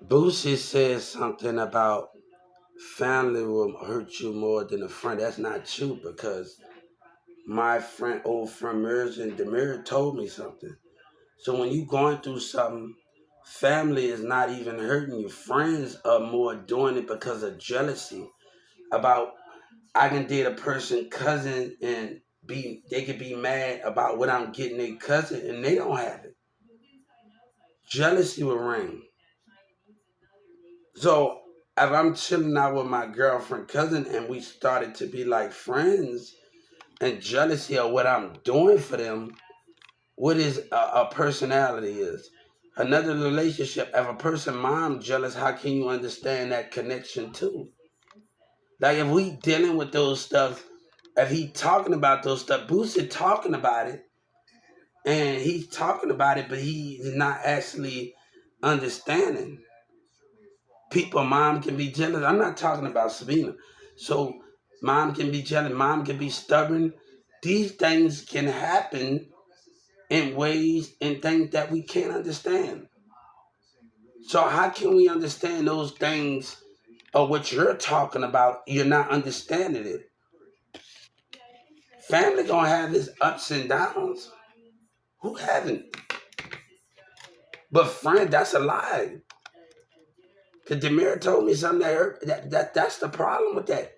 Boosie says something about family will hurt you more than a friend. That's not true because my friend, old friend Merz and Demir told me something. So when you going through something, family is not even hurting you. Friends are more doing it because of jealousy. About I can date a person cousin and they could be mad about what I'm getting their cousin and they don't have it. Jealousy will ring. So if I'm chilling out with my girlfriend cousin and we started to be like friends and jealousy of what I'm doing for them, what is a personality is. Another relationship, if a person mom jealous, how can you understand that connection too? Like if we dealing with those stuff, if he talking about those stuff, Boosie talking about it, and he's talking about it, but he's not actually understanding. People, mom can be jealous. I'm not talking about Sabina. So mom can be jealous, mom can be stubborn. These things can happen in ways and things that we can't understand. So how can we understand those things or what you're talking about? You're not understanding it. Family gonna have its ups and downs. Who haven't? But friend, that's a lie. Cause Demir told me something that hurt. That's the problem with that.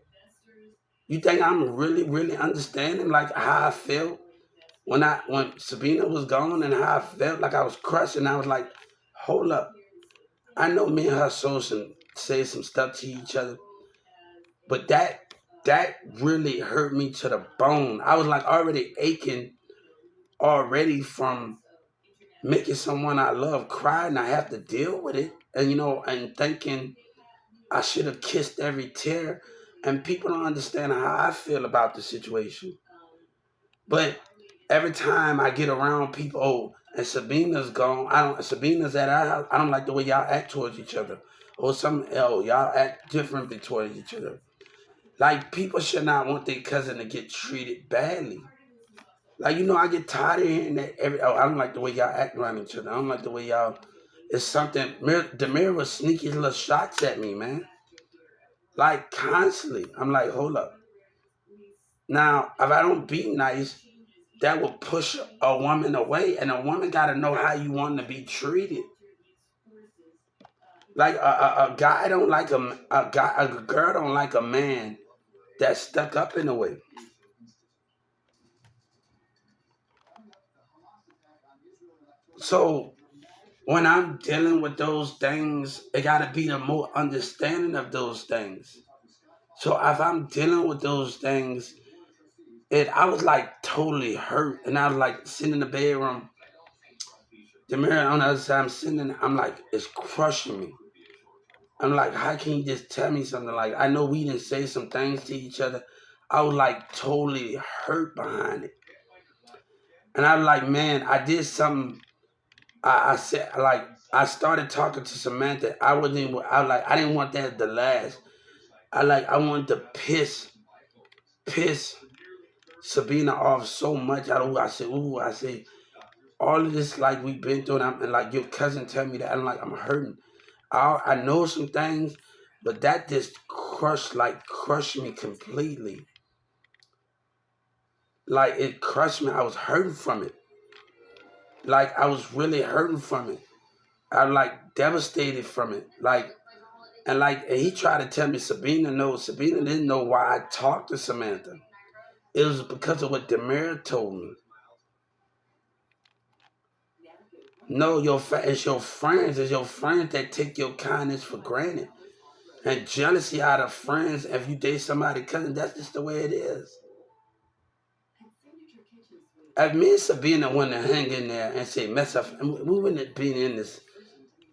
You think I'm really understanding like how I felt when Sabina was gone and how I felt like I was crushed and I was like, hold up. I know me and her say some stuff to each other, but that really hurt me to the bone. I was like already aching already from making someone I love cry and I have to deal with it. And and thinking I should have kissed every tear. And people don't understand how I feel about the situation. But every time I get around people, oh, and Sabina's gone. Sabina's at our house. I don't like the way y'all act towards each other. Or some y'all act differently towards each other. Like people should not want their cousin to get treated badly. Like I get tired of hearing that I don't like the way y'all act around each other. I don't like the way y'all. It's something. Demir was sneaky little shots at me, man. Like constantly. I'm like, hold up. Now, if I don't be nice, that will push a woman away, and a woman got to know how you want to be treated. Like a guy don't like a girl don't like a man that's stuck up in a way. So when I'm dealing with those things, it got to be the more understanding of those things. So if I'm dealing with those things, I was like totally hurt, and I was like sitting in the bedroom. The mirror on the other side, I'm sitting, I'm like, it's crushing me. I'm like, how can you just tell me something like, I know we didn't say some things to each other. I was like totally hurt behind it. And I was like, man, I did something. I said, like, I started talking to Samantha. I wasn't even, I was like, I didn't want that to last. I wanted to piss Sabina off so much. I said, all of this, like, we've been through, and like, your cousin tell me that, I'm like, I'm hurting. I know some things, but that just crushed me completely. Like it crushed me. I was hurting from it. Like I was really hurting from it. I'm like devastated from it. And he tried to tell me Sabina knows. Sabina didn't know why I talked to Samantha. It was because of what Demir told me. No, it's your friends. It's your friends that take your kindness for granted. And jealousy out of friends, if you date somebody cousin, that's just the way it is. If me and Sabina want to hang in there and say mess up, and we wouldn't have been in this.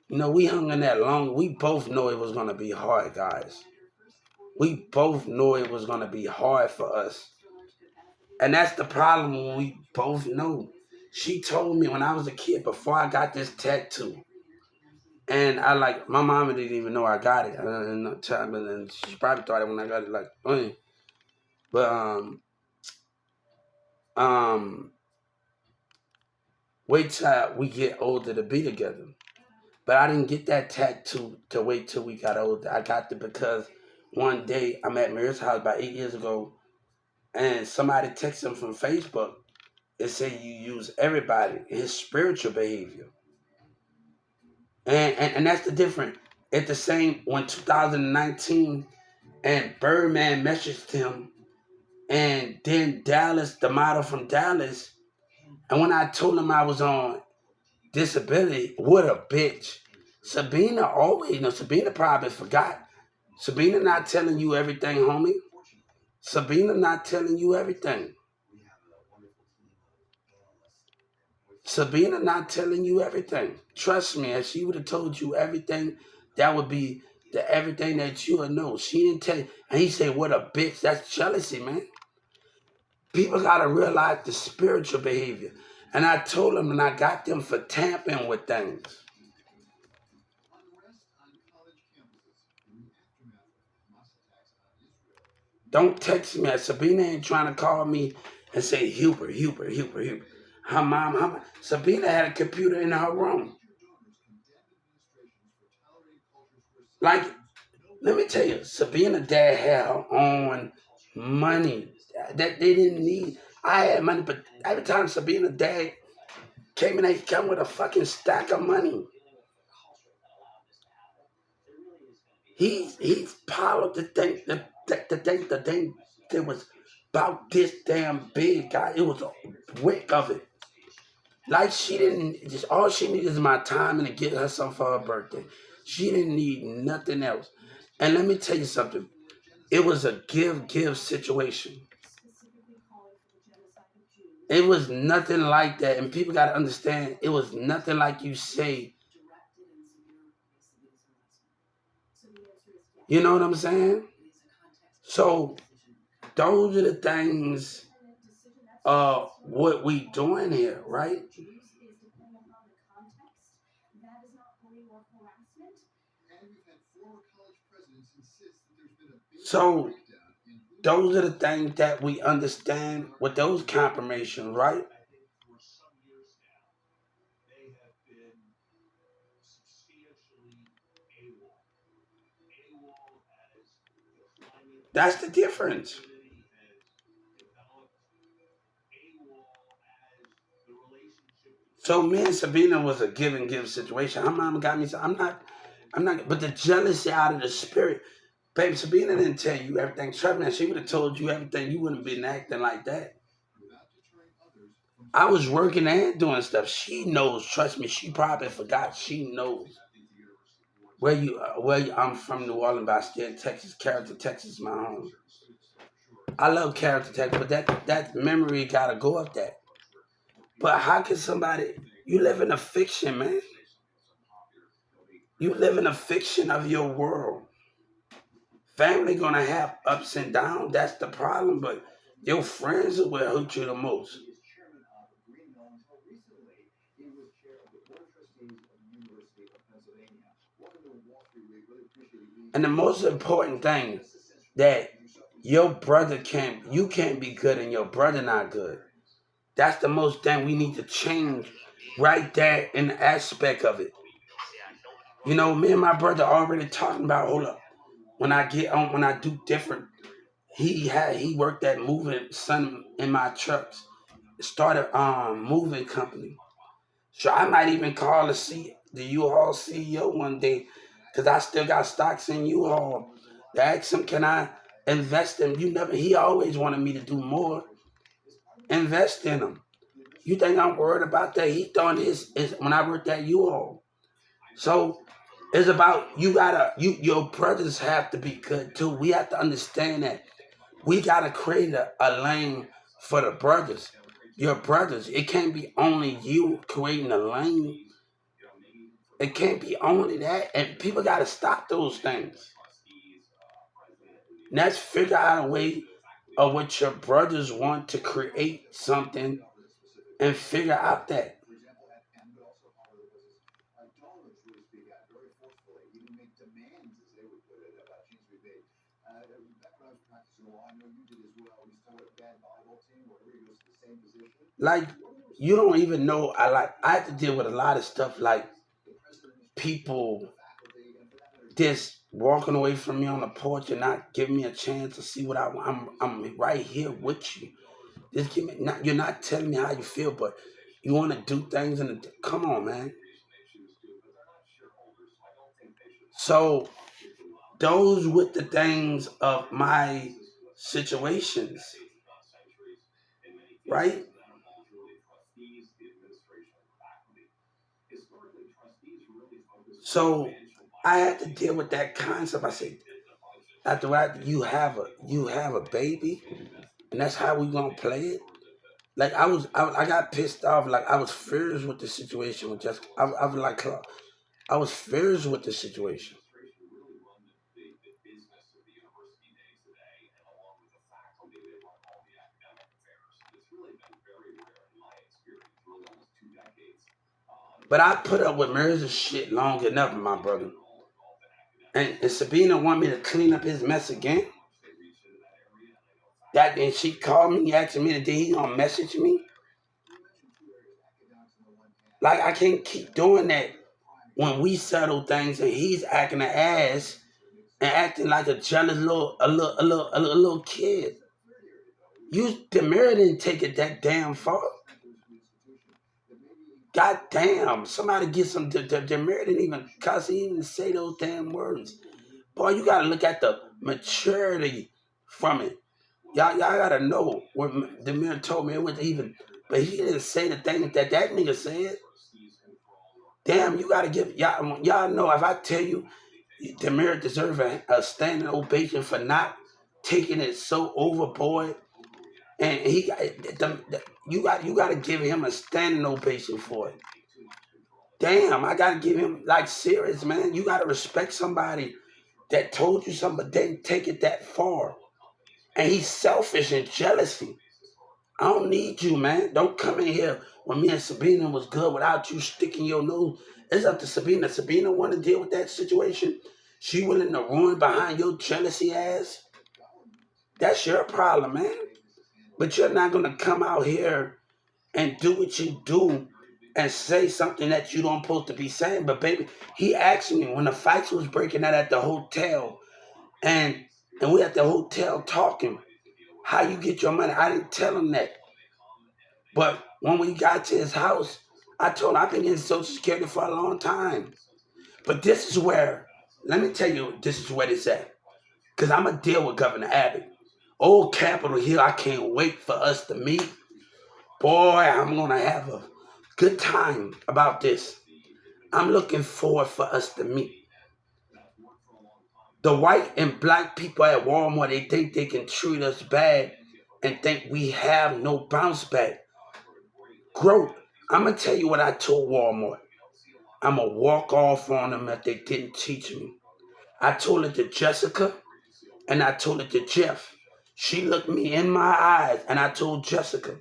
We hung in that long. We both know it was gonna be hard, guys. We both know it was gonna be hard for us. And that's the problem when we both know. She told me when I was a kid before I got this tattoo. And my mama didn't even know I got it. And she probably thought it when I got it like, "Hey." But um wait till we get older to be together. But I didn't get that tattoo to wait till we got older. I got it because one day I'm at Mary's house about 8 years ago, and somebody texted him from Facebook and said you use everybody his spiritual behavior, and that's the difference. It's the same when 2019 and Birdman messaged him, and then Dallas, the model from Dallas, and when I told him I was on disability, what a bitch. Sabina always, Sabina probably forgot. Sabina not telling you everything, homie. Sabina not telling you everything. Sabina not telling you everything. Trust me, if she would have told you everything, that would be the everything that you would know. She didn't tell you. And he said, what a bitch. That's jealousy, man. People got to realize the spiritual behavior. And I told them, and I got them for tampering with things. Don't text me. Sabina ain't trying to call me and say, Hubert, Hubert, Hubert, Hubert. Sabina had a computer in her room. Like, let me tell you, Sabina dad had her own money that they didn't need. I had money, but every time Sabina dad came in, he came with a fucking stack of money. He's piled the thing that was about this damn big, guy. It was a wick of it. Like she didn't just all she needed is my time and to get her something for her birthday. She didn't need nothing else. And let me tell you something. It was a give situation. It was nothing like that. And people gotta understand it was nothing like you say. You know what I'm saying? So those are the things what we doing here, right? So those are the things that we understand with those confirmations, right? That's the difference. So me and Sabina was a give and give situation. Her mama got me. So I'm not. But the jealousy out of the spirit, baby. Sabina didn't tell you everything. Trust me, if she would have told you everything, you wouldn't have been acting like that. I was working and doing stuff. She knows. Trust me. She probably forgot. She knows I'm from New Orleans, but I stay in Texas. Character, Texas, is my home. I love character, Texas, but that memory gotta go up that. But how can somebody? You live in a fiction, man. You live in a fiction of your world. Family gonna have ups and downs. That's the problem. But your friends will hurt you the most. And the most important thing that you can't be good and your brother not good. That's the most thing we need to change right there in the aspect of it. Me and my brother already talking about, hold up. When I do different, he worked at moving some in my trucks. Started moving company. So I might even call the U-Haul CEO one day because I still got stocks in U-Haul. To ask him, can I invest in he always wanted me to do more. Invest in him. You think I'm worried about that? He thought his when I worked at U-Haul. So it's about your brothers have to be good too. We have to understand that we gotta create a lane for the brothers. Your brothers. It can't be only you creating a lane. It can't be only that. And people gotta stop those things. Let's figure out a way of what your brothers want to create something and figure out that. Like you don't even know. I have to deal with a lot of stuff like people just walking away from me on the porch and not giving me a chance to see what I want. I'm right here with you. Just give me. You're not telling me how you feel, but you want to do things come on, man. So those with the things of my situations, right? So I had to deal with that concept. I said, after that, you have a baby, and that's how we gonna play it. Like I got pissed off. Like I was furious with the situation with Jessica. I was like, I was furious with the situation. But I put up with Mary's shit long enough, my brother. And Sabina want me to clean up his mess again. That and she called me asking me today he gonna message me. Like I can't keep doing that when we settle things and he's acting an ass and acting like a jealous little kid. You Demira didn't take it that damn far. God damn, somebody get some Demira didn't even cause he even say those damn words. Boy, you gotta look at the maturity from it. Y'all gotta know what Demir told me it was even, but he didn't say the thing that nigga said. Damn, you gotta give y'all know if I tell you Demir deserve a standing ovation for not taking it so overboard, and you got to give him a standing ovation for it. Damn, I gotta give him like serious man. You gotta respect somebody that told you something, but didn't take it that far. And he's selfish and jealousy. I don't need you, man. Don't come in here when me and Sabina was good without you sticking your nose. It's up to Sabina. Sabina want to deal with that situation. She willing to ruin behind your jealousy ass. That's your problem, man. But you're not gonna come out here and do what you do and say something that you don't supposed to be saying. But baby, he asked me when the fights was breaking out at the hotel, and we at the hotel talking. How you get your money? I didn't tell him that. But when we got to his house, I told him I've been getting Social Security for a long time. But this is where, let me tell you, this is where it's at. Because I'm going to deal with Governor Abbott. Old Capitol Hill, I can't wait for us to meet. Boy, I'm going to have a good time about this. I'm looking forward for us to meet. The white and black people at Walmart, they think they can treat us bad and think we have no bounce back. Growth. I'm going to tell you what I told Walmart. I'm going to walk off on them if they didn't teach me. I told it to Jessica and I told it to Jeff. She looked me in my eyes and I told Jessica,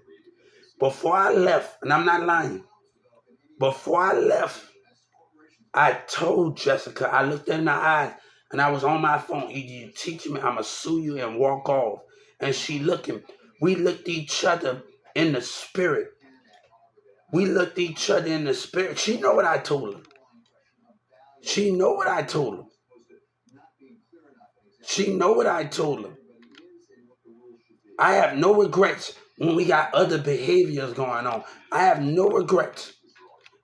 before I left, and I'm not lying, before I left, I told Jessica, I looked in her eyes and I was on my phone. Either you teach me, I'm going to sue you and walk off. And she looking. We looked each other in the spirit. We looked each other in the spirit. She know what I told her. She know what I told her. She know what I told her. I have no regrets when we got other behaviors going on. I have no regrets.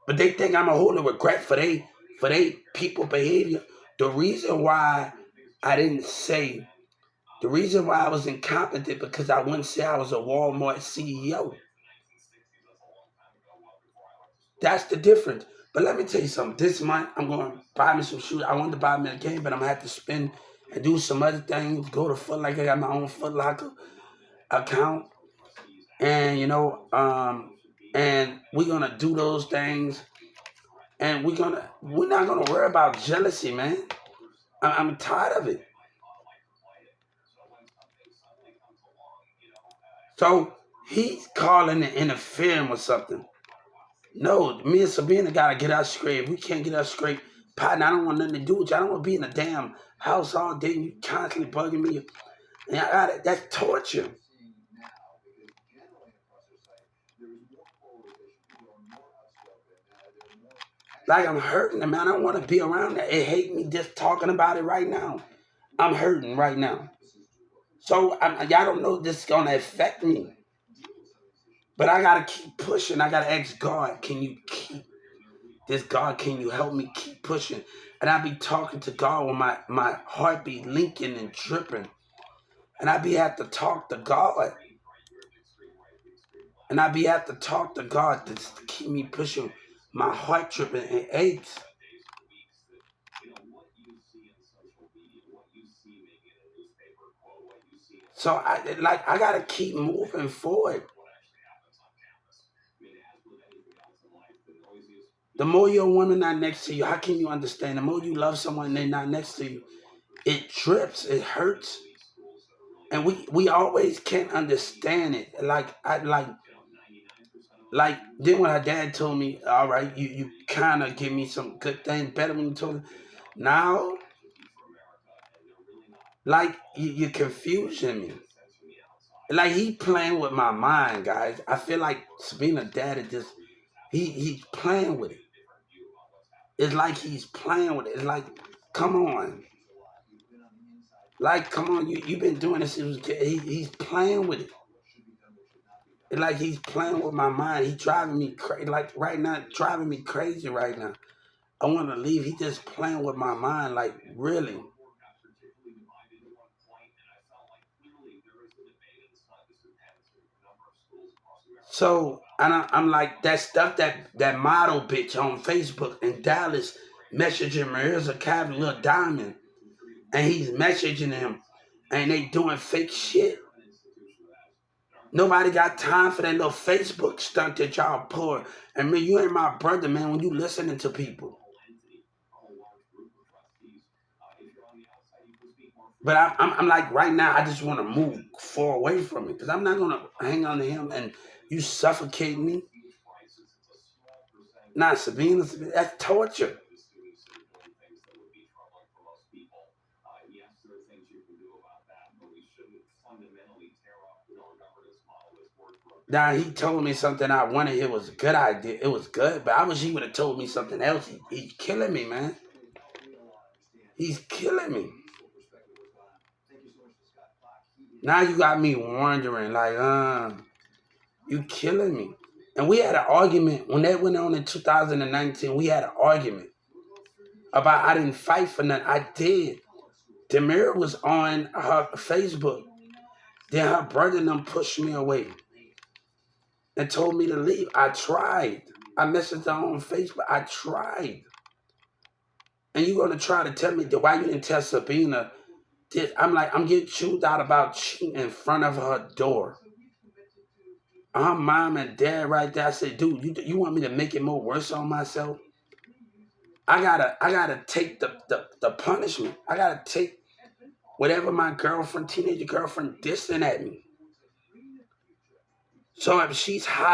But they think I'm a holding regret for they people behavior. The reason why I didn't say the reason why I was incompetent because I wouldn't say I was a Walmart CEO. That's the difference. But let me tell you something. This month I'm going to buy me some shoes. I wanted to buy me a game, but I'm gonna have to spend and do some other things. Go to Foot Locker. I got my own Foot Locker account, and and we're gonna do those things, and we're not gonna worry about jealousy, man. I'm tired of it. So he's calling and interfering with something. No, me and Sabina gotta get us straight. We can't get us straight. Partner, I don't want nothing to do with you. I don't want to be in the damn house all day and you constantly bugging me. And that's torture. Like I'm hurting, man. I don't want to be around that. It hate me just talking about it right now. I'm hurting right now. So y'all don't know this is gonna affect me. But I gotta keep pushing. I gotta ask God, can you keep this? God, can you help me keep pushing? And I be talking to God when my heart be linking and tripping. And I be have to talk to God. And I be have to talk to God to keep me pushing. My heart tripping and aches. So I gotta keep moving forward. The more your woman not next to you, how can you understand? The more you love someone and they're not next to you, it trips, it hurts. And we always can't understand it. Like then when her dad told me, all right, you kind of give me some good things better when you told me. Now, like you're confusing me. Like he playing with my mind, guys. I feel like being a dad is just he's playing with it. It's like he's playing with it. It's like, come on. Like, come on, you've been doing this. He's playing with it. It's like he's playing with my mind. He's driving me crazy. Like right now, driving me crazy right now. I want to leave. He just playing with my mind. Like really. So I'm like that stuff that model bitch on Facebook in Dallas messaging Marissa Cav Little Diamond, and he's messaging him, and they doing fake shit. Nobody got time for that little Facebook stunt that y'all pour. And man, you ain't my brother, man. When you listening to people, but I'm like right now, I just want to move far away from it because I'm not gonna hang on to him and you suffocate me. Not Sabina, that's torture. Now he told me something I wanted. It was a good idea. It was good, but I wish he would have told me something else. He's killing me, man. He's killing me. Now you got me wondering, like, you killing me. And we had an argument when that went on in 2019. We had an argument about I didn't fight for nothing. I did. Demira was on her Facebook. Then her brother and them pushed me away and told me to leave. I tried. I messaged her on Facebook. I tried. And you gonna try to tell me that why you didn't tell Sabina this? I'm like, I'm getting chewed out about cheating in front of her door. Her mom and dad right there. I said, dude, you want me to make it more worse on myself? I gotta take the punishment. I gotta take whatever my girlfriend, teenage girlfriend, dissing at me. So if she's hollering